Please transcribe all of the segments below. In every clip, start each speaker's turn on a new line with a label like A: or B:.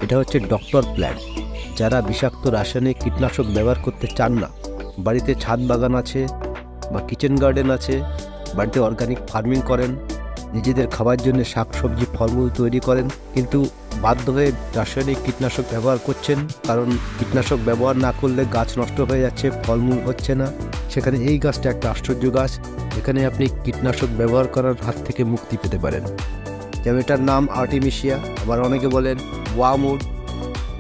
A: এটা হচ্ছে doctor plant. যারা বিষাক্ত রাসায়নিক কীটনাশক ব্যবহার করতে চান না, বাড়িতে ছাদ বাগান আছে বা কিচেন গার্ডেন আছে, বাড়িতে অর্গানিক ফার্মিং করেন, নিজেদের খাবার জন্য শাকসবজি ফলমূল তৈরি করেন, কিন্তু বাধ্য হয়ে রাসায়নিক কীটনাশক ব্যবহার করছেন, কারণ কীটনাশক ব্যবহার না করলে গাছ নষ্ট হয়ে যাচ্ছে, ফলমূল হচ্ছে না, সেখানে এই গাছটা একটা আশ্চর্য গাছ। এখানে আপনি কীটনাশক ব্যবহার করার হাত থেকে মুক্তি পেতে পারেন। যেমন এটার নাম আর্টিমিশিয়া, আবার অনেকে বলেন ওয়ামউড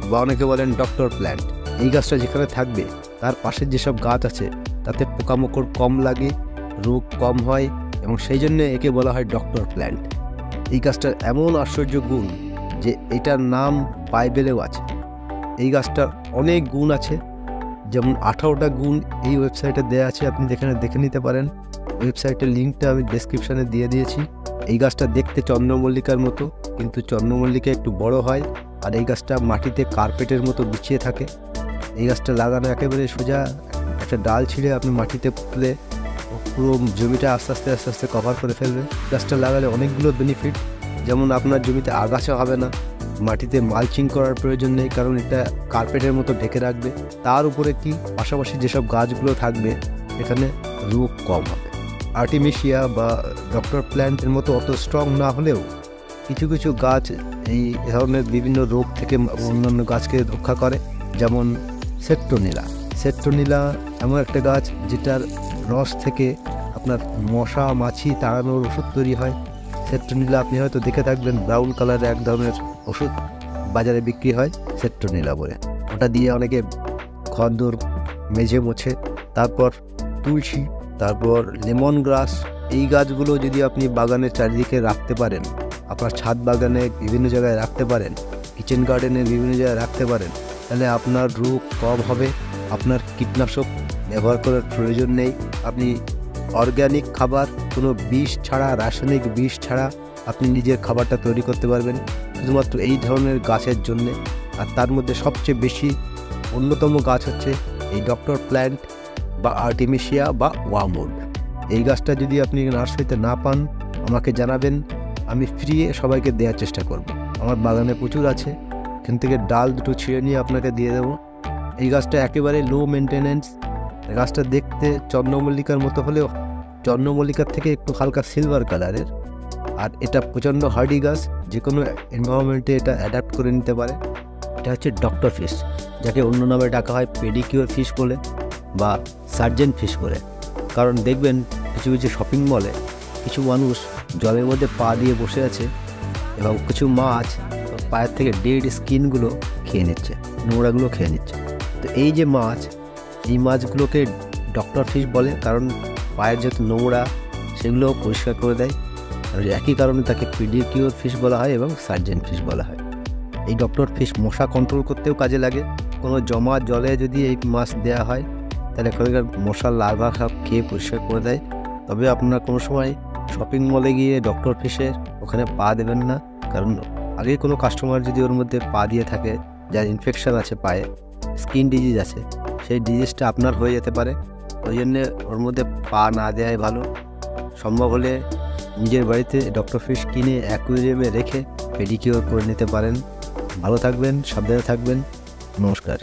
A: বা অনেকে বলেন ডক্টর প্ল্যান্ট। এই গাছটা যেখানে থাকবে তার পাশের যেসব গাছ আছে তাতে পোকামাকড় কম লাগে, রোগ কম হয়, এবং সেই জন্য একে বলা হয় ডক্টর প্ল্যান্ট। এই গাছটার এমন আশ্চর্য গুণ যে এটার নাম বাইবেলেও আছে। এই গাছটার অনেক গুণ আছে, যেমন 18টা গুণ এই ওয়েবসাইটে দেওয়া আছে, আপনি যেখানে দেখে নিতে পারেন। ওয়েবসাইটের লিঙ্কটা আমি ডেসক্রিপশানে দিয়ে দিয়েছি। এই গাছটা দেখতে চন্দ্রমল্লিকার মতো, কিন্তু চন্দ্রমল্লিকা একটু বড় হয়, আর এই গাছটা মাটিতে কার্পেটের মতো বিছিয়ে থাকে। এই গাছটা লাগানো একেবারে সোজা, একটা ডাল ছিঁড়ে আপনি মাটিতে পুঁতলে পুরো জমিটা আস্তে আস্তে কভার করে ফেলবে। গাছটা লাগালে অনেকগুলো বেনিফিট, যেমন আপনার জমিতে আগাছা হবে না, মাটিতে মালচিং করার প্রয়োজন নেই, কারণ এটা কার্পেটের মতো ঢেকে রাখবে। তার উপরে কি পাশাপাশি যেসব গাছগুলো থাকবে এখানে রোগ কম হবে। আর্টিমিশিয়া বা ডক্টর প্ল্যান্টের মতো অত স্ট্রং না হলেও কিছু কিছু গাছ এই ধরনের বিভিন্ন রোগ থেকে অন্যান্য গাছকে রক্ষা করে। যেমন সেট্রোনিলা এমন একটা গাছ যেটার রস থেকে আপনার মশা মাছি তাড়ানোর ওষুধ তৈরি হয়। সেট্রোনিলা আপনি হয়তো দেখে থাকবেন, ব্রাউন কালারের এক ধরনের ওষুধ বাজারে বিক্রি হয় সেট্রোনিলা বলে। ওটা দিয়ে অনেকে ঘরদোর মেঝে মোছে। তারপর তুলসী, তারপর লেমন গ্রাস। এই গাছগুলো যদি আপনি বাগানের চারিদিকে রাখতে পারেন, আপনার ছাদ বাগানে বিভিন্ন জায়গায় রাখতে পারেন, কিচেন গার্ডেনের বিভিন্ন জায়গায় রাখতে পারেন, তাহলে আপনার রোগ কম হবে, আপনার কীটনাশক ব্যবহার করার প্রয়োজন নেই। আপনি অর্গ্যানিক খাবার, কোনো বিষ ছাড়া, রাসায়নিক বিষ ছাড়া আপনি নিজের খাবারটা তৈরি করতে পারবেন শুধুমাত্র এই ধরনের গাছের জন্যে। আর তার মধ্যে সবচেয়ে বেশি অন্যতম গাছ হচ্ছে এই ডক্টর প্ল্যান্ট বা আর্টিমিশিয়া বা ওয়ামউড। এই গাছটা যদি আপনি নার্সারিতে না পান আমাকে জানাবেন, আমি ফ্রি সবাইকে দেওয়ার চেষ্টা করব। আমার বাগানে প্রচুর আছে, এখান থেকে ডাল দুটো ছিঁড়ে নিয়ে আপনাকে দিয়ে দেবো। এই গাছটা একেবারে লো মেনটেনেন্স। গাছটা দেখতে চন্দ্রমল্লিকার মতো হলেও চন্দ্রমল্লিকার থেকে একটু হালকা সিলভার কালারের, আর এটা প্রচণ্ড হার্ডি গাছ, যে কোনো এনভায়রনমেন্টে এটা অ্যাডাপ্ট করে নিতে পারে। এটা হচ্ছে ডক্টর ফিশ, যাকে অন্য নামে ডাকা হয় পেডিকিউর ফিশ বলে বা সার্জেন্ট ফিশ বলে। কারণ দেখবেন কিছু কিছু শপিং মলে কিছু মানুষ জলের মধ্যে পা দিয়ে বসে আছে এবং কিছু মাছ পায়ের থেকে ডেড স্কিনগুলো খেয়ে নিচ্ছে, নোংরাগুলো খেয়ে নিচ্ছে। তো এই যে মাছ, এই মাছগুলোকে ডক্টর ফিশ বলে, কারণ পায়ের যত নোংরা সেগুলো পরিষ্কার করে দেয়। আর একই কারণে তাকে পেডিকিউর ফিশ বলা হয় এবং সার্জেন্ট ফিশ বলা হয়। এই ডক্টর ফিশ মশা কন্ট্রোল করতেও কাজে লাগে। কোনো জমা জলে যদি এই মাছ দেওয়া হয় তাহলে এখানকার মশার লার্ভা খেয়ে পরিষ্কার করে দেয়। তবে আপনারা কোনো সময় শপিং মলে গিয়ে ডক্টর ফিশের ওখানে পা দেবেন না, কারণ আগে কোনো কাস্টমার যদি ওর মধ্যে পা দিয়ে থাকে, যার ইনফেকশান আছে পায়ে, স্কিন ডিজিজ আছে, সেই ডিজিজটা আপনার হয়ে যেতে পারে। ওই জন্যে ওর মধ্যে পা না দেওয়াই ভালো। সম্ভব হলে নিজের বাড়িতে ডক্টর ফিশ কিনে অ্যাকুয়ারিয়ামে রেখে পেডিকিউর করে নিতে পারেন। ভালো থাকবেন, সাবধানে থাকবেন। নমস্কার।